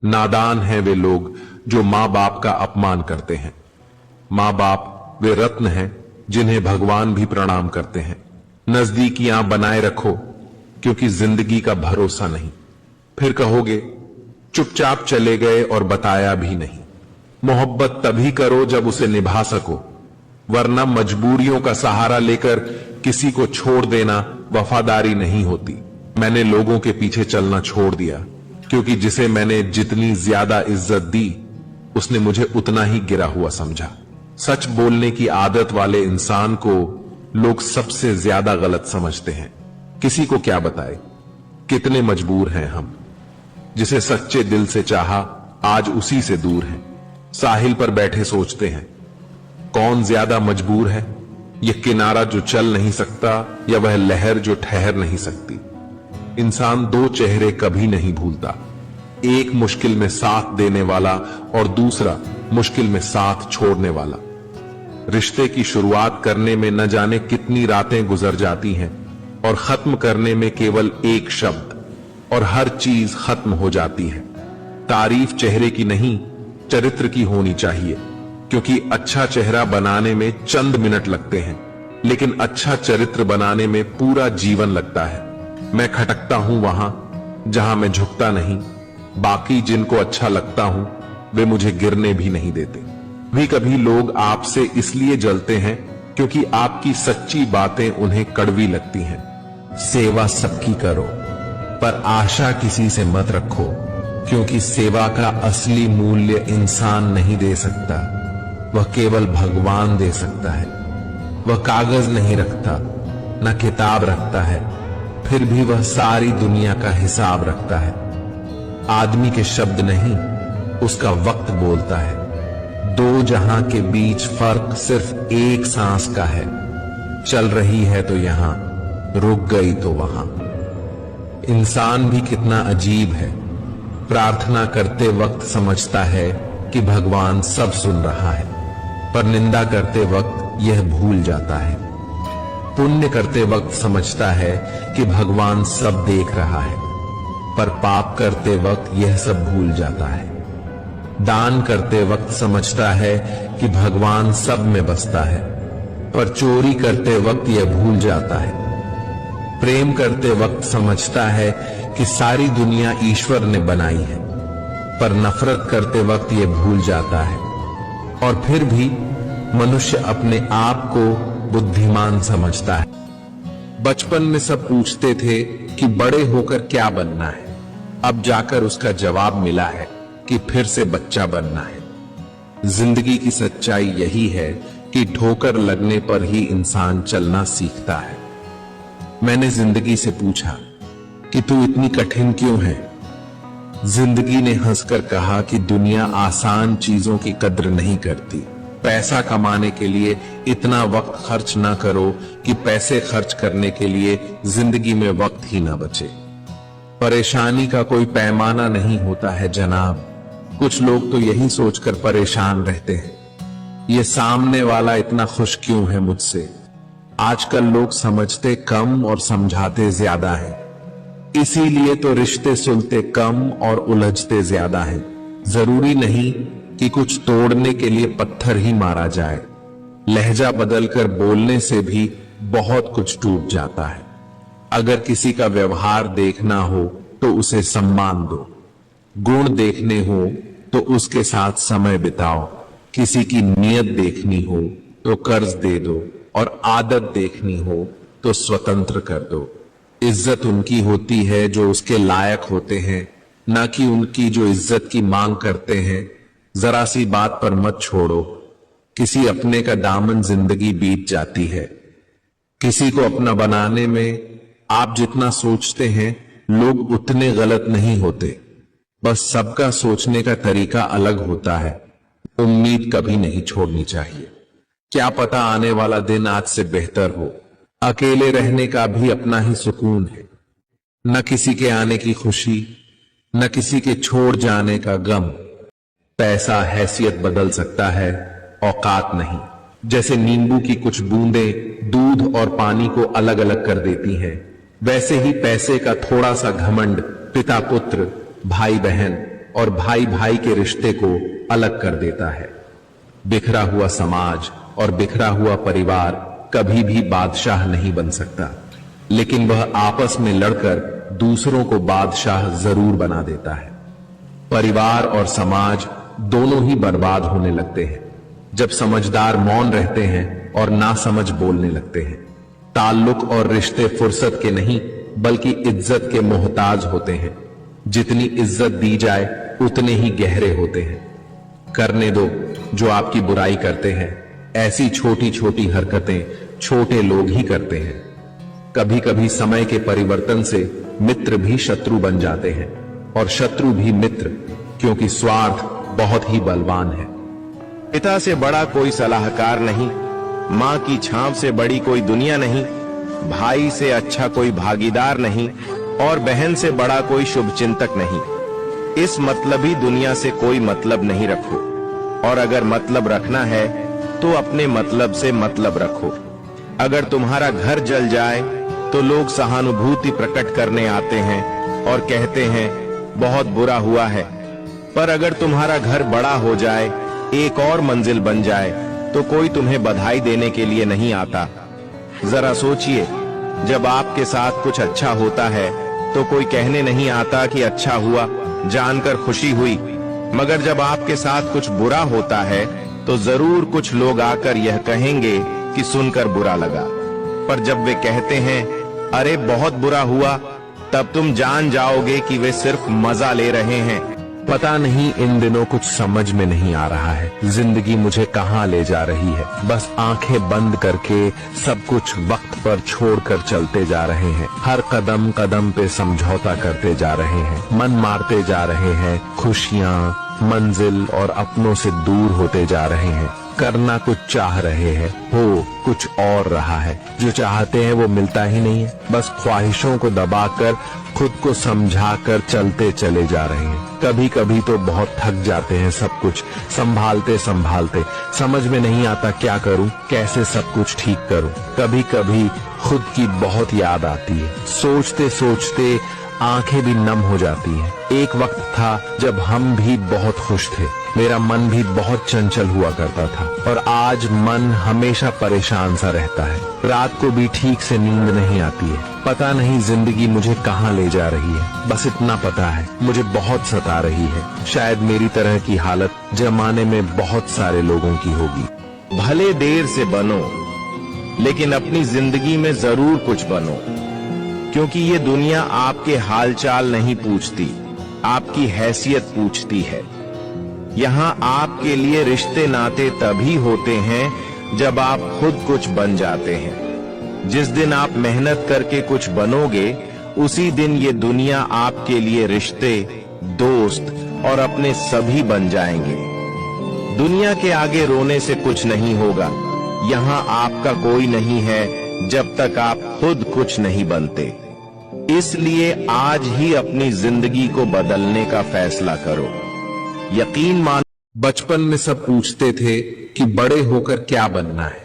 नादान हैं वे लोग जो मां बाप का अपमान करते हैं। मां बाप वे रत्न हैं जिन्हें भगवान भी प्रणाम करते हैं। नजदीकियां बनाए रखो क्योंकि जिंदगी का भरोसा नहीं। फिर कहोगे चुपचाप चले गए और बताया भी नहीं। मोहब्बत तभी करो जब उसे निभा सको, वरना मजबूरियों का सहारा लेकर किसी को छोड़ देना वफादारी नहीं होती। मैंने लोगों के पीछे चलना छोड़ दिया क्योंकि जिसे मैंने जितनी ज्यादा इज्जत दी उसने मुझे उतना ही गिरा हुआ समझा। सच बोलने की आदत वाले इंसान को लोग सबसे ज्यादा गलत समझते हैं। किसी को क्या बताए कितने मजबूर हैं हम। जिसे सच्चे दिल से चाहा आज उसी से दूर है। साहिल पर बैठे सोचते हैं कौन ज्यादा मजबूर है, यह किनारा जो चल नहीं सकता या वह लहर जो ठहर नहीं सकती। इंसान दो चेहरे कभी नहीं भूलता, एक मुश्किल में साथ देने वाला और दूसरा मुश्किल में साथ छोड़ने वाला। रिश्ते की शुरुआत करने में न जाने कितनी रातें गुजर जाती हैं और खत्म करने में केवल एक शब्द और हर चीज खत्म हो जाती है। तारीफ चेहरे की नहीं चरित्र की होनी चाहिए, क्योंकि अच्छा चेहरा बनाने में चंद मिनट लगते हैं लेकिन अच्छा चरित्र बनाने में पूरा जीवन लगता है। मैं खटकता हूं वहां जहां मैं झुकता नहीं, बाकी जिनको अच्छा लगता हूं वे मुझे गिरने भी नहीं देते। भी कभी लोग आपसे इसलिए जलते हैं क्योंकि आपकी सच्ची बातें उन्हें कड़वी लगती हैं। सेवा सबकी करो पर आशा किसी से मत रखो, क्योंकि सेवा का असली मूल्य इंसान नहीं दे सकता, वह केवल भगवान दे सकता है। वह कागज नहीं रखता न किताब रखता है, फिर भी वह सारी दुनिया का हिसाब रखता है। आदमी के शब्द नहीं उसका वक्त बोलता है। दो जहां के बीच फर्क सिर्फ एक सांस का है। चल रही है तो यहां, रुक गई तो वहां। इंसान भी कितना अजीब है, प्रार्थना करते वक्त समझता है कि भगवान सब सुन रहा है, पर निंदा करते वक्त यह भूल जाता है। पुण्य करते वक्त समझता है कि भगवान सब देख रहा है, पर पाप करते वक्त यह सब भूल जाता है। दान करते वक्त समझता है कि भगवान सब में बसता है, पर चोरी करते वक्त यह भूल जाता है। प्रेम करते वक्त समझता है कि सारी दुनिया ईश्वर ने बनाई है, पर नफरत करते वक्त यह भूल जाता है। और फिर भी मनुष्य अपने आप को बुद्धिमान समझता है। बचपन में सब पूछते थे कि बड़े होकर क्या बनना है, अब जाकर उसका जवाब मिला है कि फिर से बच्चा बनना है। जिंदगी की सच्चाई यही है कि ठोकर लगने पर ही इंसान चलना सीखता है। मैंने जिंदगी से पूछा कि तू इतनी कठिन क्यों है? जिंदगी ने हंसकर कहा कि दुनिया आसान चीजों की कद्र नहीं करती। पैसा कमाने के लिए इतना वक्त खर्च ना करो कि पैसे खर्च करने के लिए जिंदगी में वक्त ही ना बचे। परेशानी का कोई पैमाना नहीं होता है जनाब। कुछ लोग तो यही सोचकर परेशान रहते हैं, ये सामने वाला इतना खुश क्यों है मुझसे। आजकल लोग समझते कम और समझाते ज्यादा है, इसीलिए तो रिश्ते सुलते कम और उलझते ज्यादा हैं। जरूरी नहीं कि कुछ तोड़ने के लिए पत्थर ही मारा जाए, लहजा बदलकर बोलने से भी बहुत कुछ टूट जाता है। अगर किसी का व्यवहार देखना हो तो उसे सम्मान दो, गुण देखने हो तो उसके साथ समय बिताओ, किसी की नीयत देखनी हो तो कर्ज दे दो और आदत देखनी हो तो स्वतंत्र कर दो। इज्जत उनकी होती है जो उसके लायक होते हैं, ना कि उनकी जो इज्जत की मांग करते हैं। जरा सी बात पर मत छोड़ो, किसी अपने का दामन जिंदगी बीत जाती है। किसी को अपना बनाने में आप जितना सोचते हैं लोग उतने गलत नहीं होते, बस सबका सोचने का तरीका अलग होता है। उम्मीद कभी नहीं छोड़नी चाहिए, क्या पता आने वाला दिन आज से बेहतर हो। अकेले रहने का भी अपना ही सुकून है, न किसी के आने की खुशी न किसी के छोड़ जाने का गम। पैसा हैसियत बदल सकता है, औकात नहीं। जैसे नींबू की कुछ बूंदें दूध और पानी को अलग अलग कर देती हैं, वैसे ही पैसे का थोड़ा सा घमंड पिता पुत्र, भाई बहन और भाई भाई के रिश्ते को अलग कर देता है। बिखरा हुआ समाज और बिखरा हुआ परिवार कभी भी बादशाह नहीं बन सकता, लेकिन वह आपस में लड़कर दूसरों को बादशाह जरूर बना देता है। परिवार और समाज दोनों ही बर्बाद होने लगते हैं जब समझदार मौन रहते हैं और नासमझ बोलने लगते हैं। ताल्लुक और रिश्ते फुर्सत के नहीं बल्कि इज्जत के मोहताज होते हैं। जितनी इज्जत दी जाए उतने ही गहरे होते हैं। करने दो जो आपकी बुराई करते हैं। ऐसी छोटी छोटी हरकतें छोटे लोग ही करते हैं। कभी कभी समय के परिवर्तन से मित्र भी शत्रु बन जाते हैं और शत्रु भी मित्र, क्योंकि स्वार्थ बहुत ही बलवान है। पिता से बड़ा कोई सलाहकार नहीं, माँ की छांव से बड़ी कोई दुनिया नहीं, भाई से अच्छा कोई भागीदार नहीं और बहन से बड़ा कोई शुभचिंतक नहीं। इस मतलबी दुनिया से कोई मतलब नहीं रखो, और अगर मतलब रखना है तो अपने मतलब से मतलब रखो। अगर तुम्हारा घर जल जाए तो लोग सहानुभूति प्रकट करने आते हैं और कहते हैं बहुत बुरा हुआ है, पर अगर तुम्हारा घर बड़ा हो जाए, एक और मंजिल बन जाए, तो कोई तुम्हें बधाई देने के लिए नहीं आता। जरा सोचिए, जब आपके साथ कुछ अच्छा होता है तो कोई कहने नहीं आता कि अच्छा हुआ, जानकर खुशी हुई, मगर जब आपके साथ कुछ बुरा होता है तो जरूर कुछ लोग आकर यह कहेंगे कि सुनकर बुरा लगा। पर जब वे कहते हैं अरे बहुत बुरा हुआ, तब तुम जान जाओगे कि वे सिर्फ मजा ले रहे हैं। पता नहीं इन दिनों कुछ समझ में नहीं आ रहा है। जिंदगी मुझे कहाँ ले जा रही है। बस आंखें बंद करके सब कुछ वक्त पर छोड़कर चलते जा रहे हैं। हर कदम कदम पे समझौता करते जा रहे हैं। मन मारते जा रहे हैं। खुशियाँ, मंजिल और अपनों से दूर होते जा रहे हैं। करना कुछ चाह रहे हैं, हो कुछ और रहा है। जो चाहते हैं वो मिलता ही नहीं है। बस ख्वाहिशों को दबाकर खुद को समझाकर चलते चले जा रहे हैं। कभी कभी तो बहुत थक जाते हैं सब कुछ संभालते संभालते। समझ में नहीं आता क्या करूं, कैसे सब कुछ ठीक करूं। कभी कभी खुद की बहुत याद आती है। सोचते सोचते आंखें भी नम हो जाती हैं। एक वक्त था जब हम भी बहुत खुश थे। मेरा मन भी बहुत चंचल हुआ करता था, और आज मन हमेशा परेशान सा रहता है। रात को भी ठीक से नींद नहीं आती है। पता नहीं जिंदगी मुझे कहाँ ले जा रही है। बस इतना पता है मुझे बहुत सता रही है। शायद मेरी तरह की हालत जमाने में बहुत सारे लोगों की होगी। भले देर से बनो, लेकिन अपनी जिंदगी में जरूर कुछ बनो, क्योंकि ये दुनिया आपके हालचाल नहीं पूछती, आपकी हैसियत पूछती है। यहाँ आपके लिए रिश्ते नाते तभी होते हैं जब आप खुद कुछ बन जाते हैं। जिस दिन आप मेहनत करके कुछ बनोगे, उसी दिन ये दुनिया आपके लिए रिश्ते, दोस्त और अपने सभी बन जाएंगे। दुनिया के आगे रोने से कुछ नहीं होगा। यहाँ आपका कोई नहीं है जब तक आप खुद कुछ नहीं बनते। इसलिए आज ही अपनी जिंदगी को बदलने का फैसला करो। यकीन मान, बचपन में सब पूछते थे कि बड़े होकर क्या बनना है।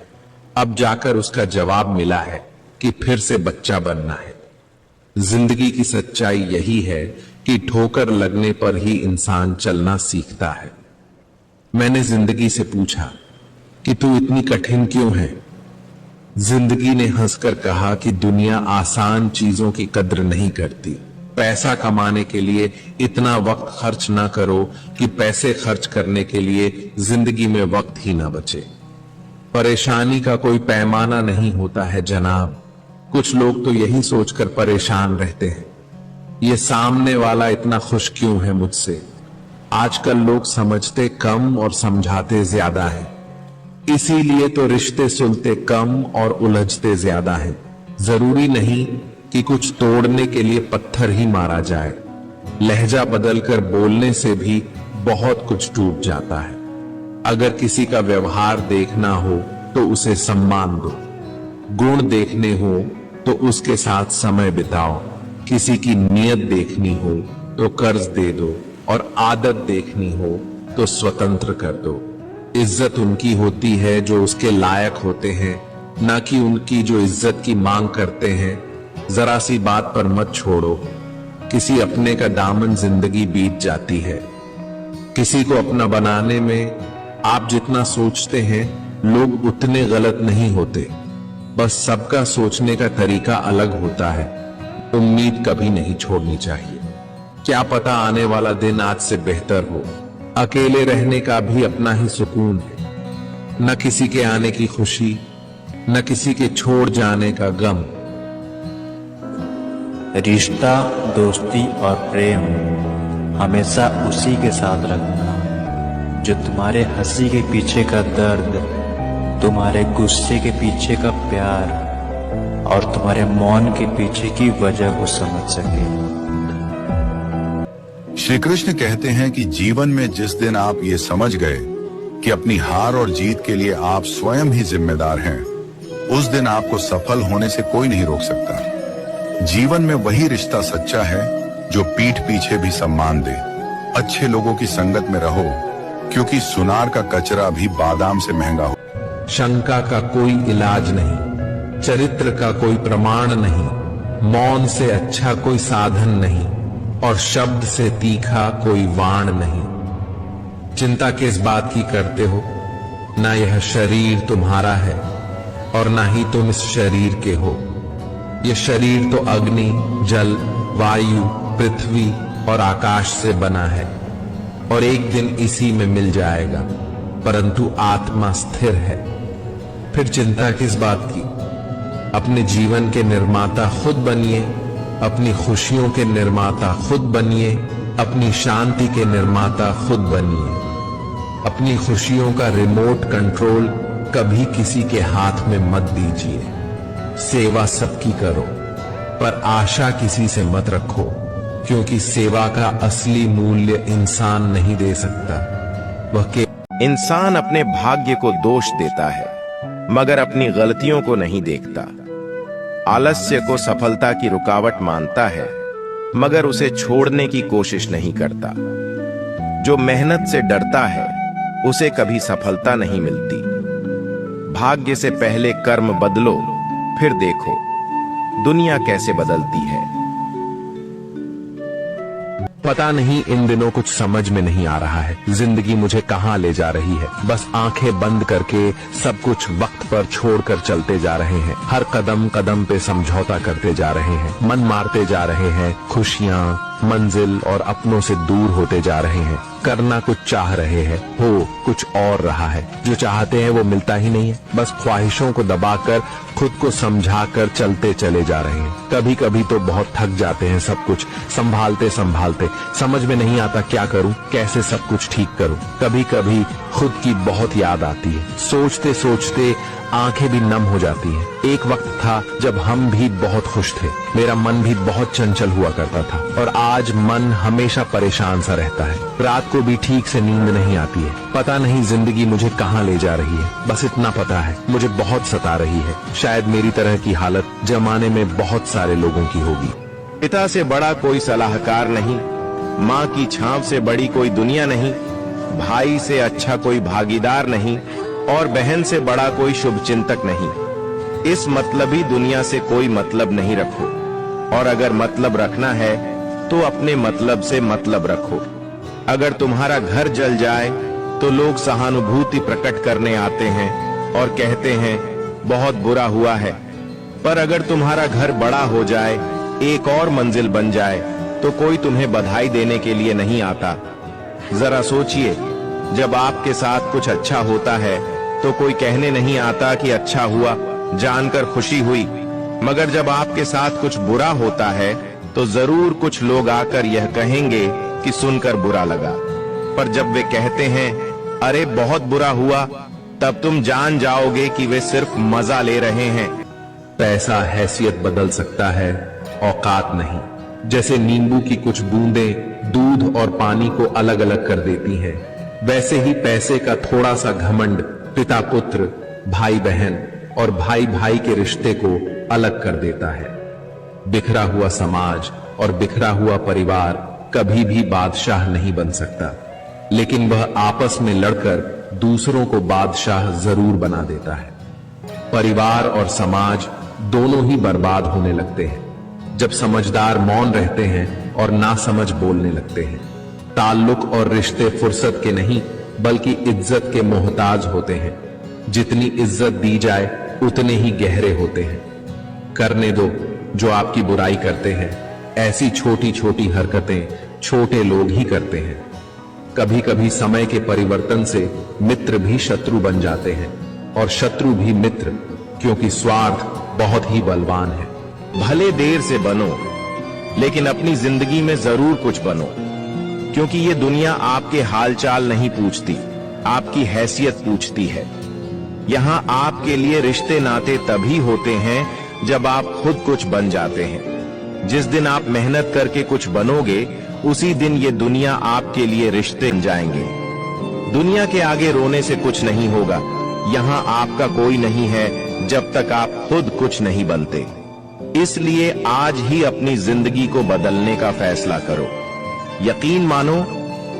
अब जाकर उसका जवाब मिला है कि फिर से बच्चा बनना है। जिंदगी की सच्चाई यही है कि ठोकर लगने पर ही इंसान चलना सीखता है। मैंने जिंदगी से पूछा कि तू इतनी कठिन क्यों है। जिंदगी ने हंसकर कहा कि दुनिया आसान चीजों की कद्र नहीं करती। पैसा कमाने के लिए इतना वक्त खर्च ना करो कि पैसे खर्च करने के लिए जिंदगी में वक्त ही ना बचे। परेशानी का कोई पैमाना नहीं होता है जनाब। कुछ लोग तो यही सोचकर परेशान रहते हैं, ये सामने वाला इतना खुश क्यों है मुझसे। आजकल लोग समझते कम और समझाते ज्यादा है, इसीलिए तो रिश्ते सुलते कम और उलझते ज्यादा हैं। जरूरी नहीं कि कुछ तोड़ने के लिए पत्थर ही मारा जाए। लहजा बदलकर बोलने से भी बहुत कुछ टूट जाता है। अगर किसी का व्यवहार देखना हो तो उसे सम्मान दो, गुण देखने हो तो उसके साथ समय बिताओ, किसी की नीयत देखनी हो तो कर्ज दे दो, और आदत देखनी हो तो स्वतंत्र कर दो। इज्जत उनकी होती है जो उसके लायक होते हैं, ना कि उनकी जो इज्जत की मांग करते हैं। जरा सी बात पर मत छोड़ो, किसी अपने का दामन जिंदगी बीत जाती है। किसी को अपना बनाने में आप जितना सोचते हैं लोग उतने गलत नहीं होते, बस सबका सोचने का तरीका अलग होता है। उम्मीद कभी नहीं छोड़नी चाहिए। क्या पता आने वाला दिन आज से बेहतर हो। अकेले रहने का भी अपना ही सुकून है, न किसी के आने की खुशी, न किसी के छोड़ जाने का गम। रिश्ता, दोस्ती और प्रेम हमेशा उसी के साथ रखना जो तुम्हारे हंसी के पीछे का दर्द, तुम्हारे गुस्से के पीछे का प्यार और तुम्हारे मौन के पीछे की वजह को समझ सके। श्री कृष्ण कहते हैं कि जीवन में जिस दिन आप ये समझ गए कि अपनी हार और जीत के लिए आप स्वयं ही जिम्मेदार हैं, उस दिन आपको सफल होने से कोई नहीं रोक सकता। जीवन में वही रिश्ता सच्चा है जो पीठ पीछे भी सम्मान दे। अच्छे लोगों की संगत में रहो, क्योंकि सुनार का कचरा भी बादाम से महंगा हो। शंका का कोई इलाज नहीं, चरित्र का कोई प्रमाण नहीं, मौन से अच्छा कोई साधन नहीं और शब्द से तीखा कोई वाण नहीं। चिंता किस बात की करते हो? ना यह शरीर तुम्हारा है और ना ही तुम इस शरीर के हो। यह शरीर तो अग्नि, जल, वायु, पृथ्वी और आकाश से बना है और एक दिन इसी में मिल जाएगा, परंतु आत्मा स्थिर है। फिर चिंता किस बात की? अपने जीवन के निर्माता खुद बनिए, अपनी खुशियों के निर्माता खुद बनिए, अपनी शांति के निर्माता खुद बनिए। अपनी खुशियों का रिमोट कंट्रोल कभी किसी के हाथ में मत दीजिए। सेवा सबकी करो, पर आशा किसी से मत रखो, क्योंकि सेवा का असली मूल्य इंसान नहीं दे सकता। वह इंसान अपने भाग्य को दोष देता है, मगर अपनी गलतियों को नहीं देखता। आलस्य को सफलता की रुकावट मानता है, मगर उसे छोड़ने की कोशिश नहीं करता। जो मेहनत से डरता है उसे कभी सफलता नहीं मिलती। भाग्य से पहले कर्म बदलो, फिर देखो दुनिया कैसे बदलती है। पता नहीं इन दिनों कुछ समझ में नहीं आ रहा है, जिंदगी मुझे कहां ले जा रही है। बस आंखें बंद करके सब कुछ वक्त पर छोड़कर चलते जा रहे हैं। हर कदम कदम पे समझौता करते जा रहे हैं, मन मारते जा रहे हैं। खुशियां, मंजिल और अपनों से दूर होते जा रहे हैं। करना कुछ चाह रहे हैं, हो कुछ और रहा है। जो चाहते हैं वो मिलता ही नहीं है। बस ख्वाहिशों को दबाकर खुद को समझाकर चलते चले जा रहे हैं। कभी कभी तो बहुत थक जाते हैं सब कुछ संभालते संभालते। समझ में नहीं आता क्या करूं, कैसे सब कुछ ठीक करूं। कभी कभी खुद की बहुत याद आती है। सोचते सोचते आंखें भी नम हो जाती हैं। एक वक्त था जब हम भी बहुत खुश थे, मेरा मन भी बहुत चंचल हुआ करता था, और आज मन हमेशा परेशान सा रहता है। रात को भी ठीक से नींद नहीं आती है। पता नहीं जिंदगी मुझे कहां ले जा रही है। बस इतना पता है मुझे बहुत सता रही है। शायद मेरी तरह की हालत जमाने में बहुत सारे लोगों की होगी। पिता से बड़ा कोई सलाहकार नहीं, माँ की छांव से बड़ी कोई दुनिया नहीं, भाई से अच्छा कोई भागीदार नहीं और बहन से बड़ा कोई शुभ चिंतक नहीं। इस मतलबी दुनिया से कोई मतलब नहीं रखो, और अगर मतलब रखना है तो अपने मतलब से मतलब रखो। अगर तुम्हारा घर जल जाए तो लोग सहानुभूति प्रकट करने आते हैं और कहते हैं बहुत बुरा हुआ है, पर अगर तुम्हारा घर बड़ा हो जाए, एक और मंजिल बन जाए, तो कोई तुम्हें बधाई देने के लिए नहीं आता। जरा सोचिए, जब आपके साथ कुछ अच्छा होता है तो कोई कहने नहीं आता कि अच्छा हुआ, जानकर खुशी हुई, मगर जब आपके साथ कुछ बुरा होता है तो जरूर कुछ लोग आकर यह कहेंगे कि सुनकर बुरा लगा। पर जब वे कहते हैं अरे बहुत बुरा हुआ, तब तुम जान जाओगे कि वे सिर्फ मजा ले रहे हैं। पैसा हैसियत बदल सकता है, औकात नहीं। जैसे नींबू की कुछ बूंदें दूध और पानी को अलग अलग कर देती हैं, वैसे ही पैसे का थोड़ा सा घमंड पिता पुत्र, भाई बहन और भाई भाई के रिश्ते को अलग कर देता है। बिखरा हुआ समाज और बिखरा हुआ परिवार कभी भी बादशाह नहीं बन सकता, लेकिन वह आपस में लड़कर दूसरों को बादशाह जरूर बना देता है। परिवार और समाज दोनों ही बर्बाद होने लगते हैं जब समझदार मौन रहते हैं और नासमझ बोलने लगते हैं। ताल्लुक और रिश्ते फुर्सत के नहीं बल्कि इज्जत के मोहताज होते हैं। जितनी इज्जत दी जाए उतने ही गहरे होते हैं। करने दो जो आपकी बुराई करते हैं। ऐसी छोटी छोटी हरकतें छोटे लोग ही करते हैं। कभी कभी समय के परिवर्तन से मित्र भी शत्रु बन जाते हैं और शत्रु भी मित्र, क्योंकि स्वार्थ बहुत ही बलवान है। भले देर से बनो, लेकिन अपनी जिंदगी में जरूर कुछ बनो, क्योंकि ये दुनिया आपके हालचाल नहीं पूछती, आपकी हैसियत पूछती है। यहाँ आपके लिए रिश्ते नाते तभी होते हैं जब आप खुद कुछ बन जाते हैं। जिस दिन आप मेहनत करके कुछ बनोगे, उसी दिन ये दुनिया आपके लिए रिश्ते बन जाएंगे। दुनिया के आगे रोने से कुछ नहीं होगा। यहाँ आपका कोई नहीं है जब तक आप खुद कुछ नहीं बनते। इसलिए आज ही अपनी जिंदगी को बदलने का फैसला करो। यकीन मानो,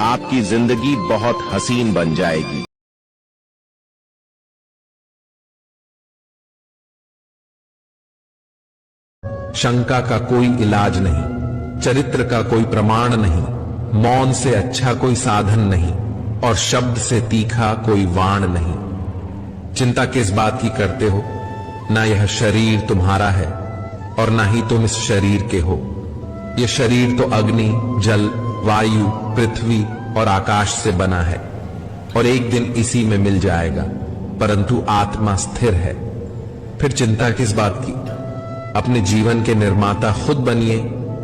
आपकी जिंदगी बहुत हसीन बन जाएगी। शंका का कोई इलाज नहीं, चरित्र का कोई प्रमाण नहीं, मौन से अच्छा कोई साधन नहीं और शब्द से तीखा कोई वाण नहीं। चिंता किस बात की करते हो? ना यह शरीर तुम्हारा है और ना ही तुम इस शरीर के हो। यह शरीर तो अग्नि, जल, वायु, पृथ्वी और आकाश से बना है और एक दिन इसी में मिल जाएगा, परंतु आत्मा स्थिर है। फिर चिंता किस बात की? अपने जीवन के निर्माता खुद बनिए,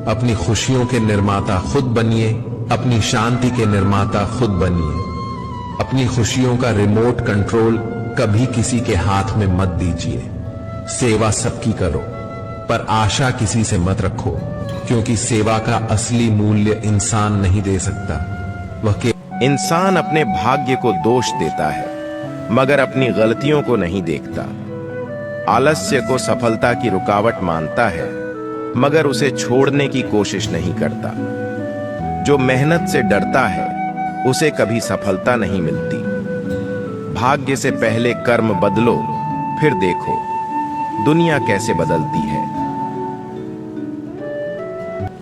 अपनी खुशियों के निर्माता खुद बनिए, अपनी शांति के निर्माता खुद बनिए। अपनी खुशियों का रिमोट कंट्रोल कभी किसी के हाथ में मत दीजिए। सेवा सबकी करो, पर आशा किसी से मत रखो, क्योंकि सेवा का असली मूल्य इंसान नहीं दे सकता। वह इंसान अपने भाग्य को दोष देता है, मगर अपनी गलतियों को नहीं देखता। आलस्य को सफलता की रुकावट मानता है, मगर उसे छोड़ने की कोशिश नहीं करता। जो मेहनत से डरता है, उसे कभी सफलता नहीं मिलती। भाग्य से पहले कर्म बदलो, फिर देखो दुनिया कैसे बदलती है।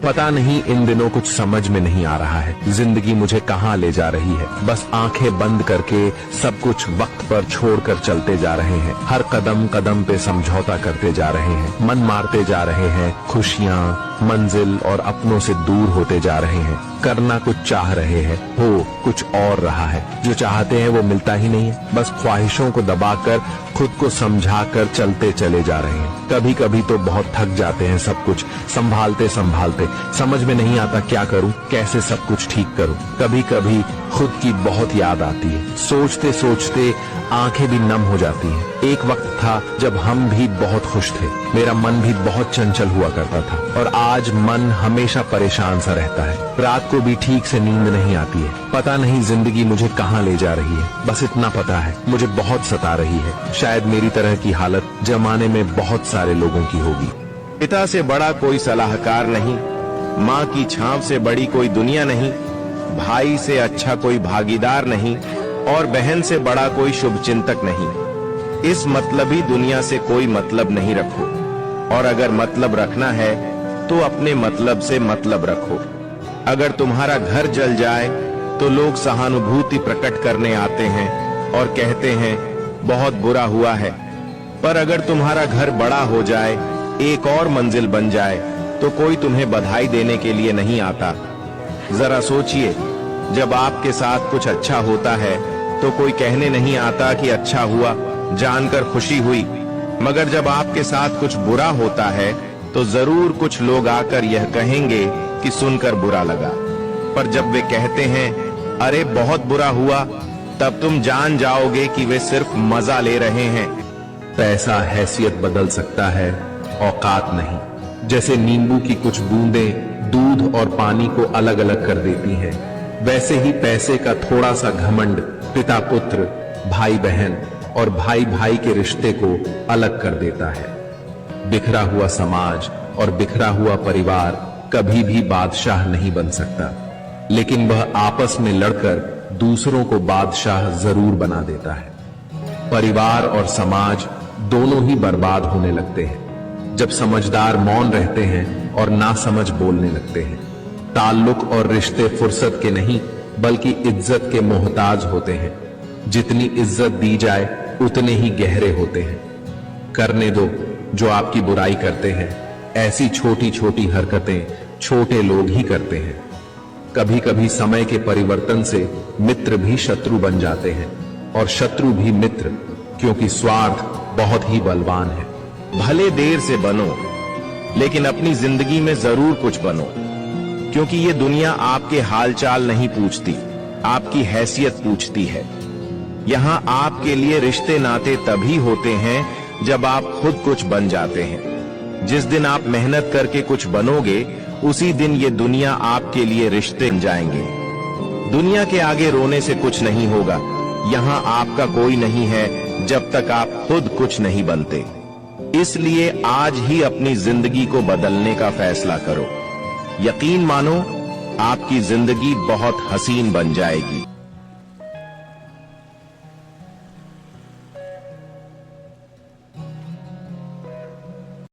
पता नहीं इन दिनों कुछ समझ में नहीं आ रहा है। जिंदगी मुझे कहां ले जा रही है। बस आंखें बंद करके सब कुछ वक्त पर छोड़कर चलते जा रहे हैं। हर कदम कदम पे समझौता करते जा रहे हैं। मन मारते जा रहे हैं। खुशियां, मंजिल और अपनों से दूर होते जा रहे हैं। करना कुछ चाह रहे हैं, हो कुछ और रहा है। जो चाहते हैं वो मिलता ही नहीं है। बस ख्वाहिशों को दबाकर खुद को समझाकर चलते चले जा रहे हैं। कभी कभी तो बहुत थक जाते हैं सब कुछ संभालते संभालते। समझ में नहीं आता क्या करूं, कैसे सब कुछ ठीक करूं। कभी कभी खुद की बहुत याद आती है। सोचते सोचते आंखें भी नम हो जाती हैं। एक वक्त था जब हम भी बहुत खुश थे। मेरा मन भी बहुत चंचल हुआ करता था और आज मन हमेशा परेशान सा रहता है। रात को भी ठीक से नींद नहीं आती है। पता नहीं जिंदगी मुझे कहां ले जा रही है। बस इतना पता है मुझे बहुत सता रही है। शायद मेरी तरह की हालत जमाने में बहुत सारे लोगों की होगी। पिता से बड़ा कोई सलाहकार नहीं, माँ की छांव से बड़ी कोई दुनिया नहीं, भाई से अच्छा कोई भागीदार नहीं और बहन से बड़ा कोई शुभचिंतक नहीं। इस मतलबी दुनिया से कोई मतलब नहीं रखो, और अगर मतलब रखना है तो अपने मतलब से मतलब रखो। अगर तुम्हारा घर जल जाए तो लोग सहानुभूति प्रकट करने आते हैं और कहते हैं बहुत बुरा हुआ है, पर अगर तुम्हारा घर बड़ा हो जाए, एक और मंजिल बन जाए, तो कोई तुम्हें बधाई देने के लिए नहीं आता। जरा सोचिए, जब आपके साथ कुछ अच्छा होता है तो कोई कहने नहीं आता कि अच्छा हुआ, जानकर खुशी हुई, मगर जब आपके साथ कुछ बुरा होता है तो जरूर कुछ लोग आकर यह कहेंगे कि सुनकर बुरा लगा। पर जब वे कहते हैं अरे बहुत बुरा हुआ, तब तुम जान जाओगे कि वे सिर्फ मजा ले रहे हैं। पैसा हैसियत बदल सकता है, औकात नहीं। जैसे नींबू की कुछ बूंदें दूध और पानी को अलग अलग कर देती हैं, वैसे ही पैसे का थोड़ा सा घमंड पिता पुत्र, भाई बहन और भाई भाई के रिश्ते को अलग कर देता है। बिखरा हुआ समाज और बिखरा हुआ परिवार कभी भी बादशाह नहीं बन सकता, लेकिन वह आपस में लड़कर दूसरों को बादशाह जरूर बना देता है। परिवार और समाज दोनों ही बर्बाद होने लगते हैं जब समझदार मौन रहते हैं और नासमझ बोलने लगते हैं। ताल्लुक और रिश्ते फुर्सत के नहीं बल्कि इज्जत के मोहताज होते हैं। जितनी इज्जत दी जाए उतने ही गहरे होते हैं। करने दो जो आपकी बुराई करते हैं। ऐसी छोटी छोटी हरकतें छोटे लोग ही करते हैं। कभी कभी समय के परिवर्तन से मित्र भी शत्रु बन जाते हैं और शत्रु भी मित्र, क्योंकि स्वार्थ बहुत ही बलवान है। भले देर से बनो, लेकिन अपनी जिंदगी में जरूर कुछ बनो, क्योंकि ये दुनिया आपके हालचाल नहीं पूछती, आपकी हैसियत पूछती है। यहाँ आपके लिए रिश्ते नाते तभी होते हैं जब आप खुद कुछ बन जाते हैं। जिस दिन आप मेहनत करके कुछ बनोगे, उसी दिन ये दुनिया आपके लिए रिश्ते बन जाएंगे। दुनिया के आगे रोने से कुछ नहीं होगा। यहाँ आपका कोई नहीं है जब तक आप खुद कुछ नहीं बनते। इसलिए आज ही अपनी जिंदगी को बदलने का फैसला करो। यकीन मानो, आपकी जिंदगी बहुत हसीन बन जाएगी।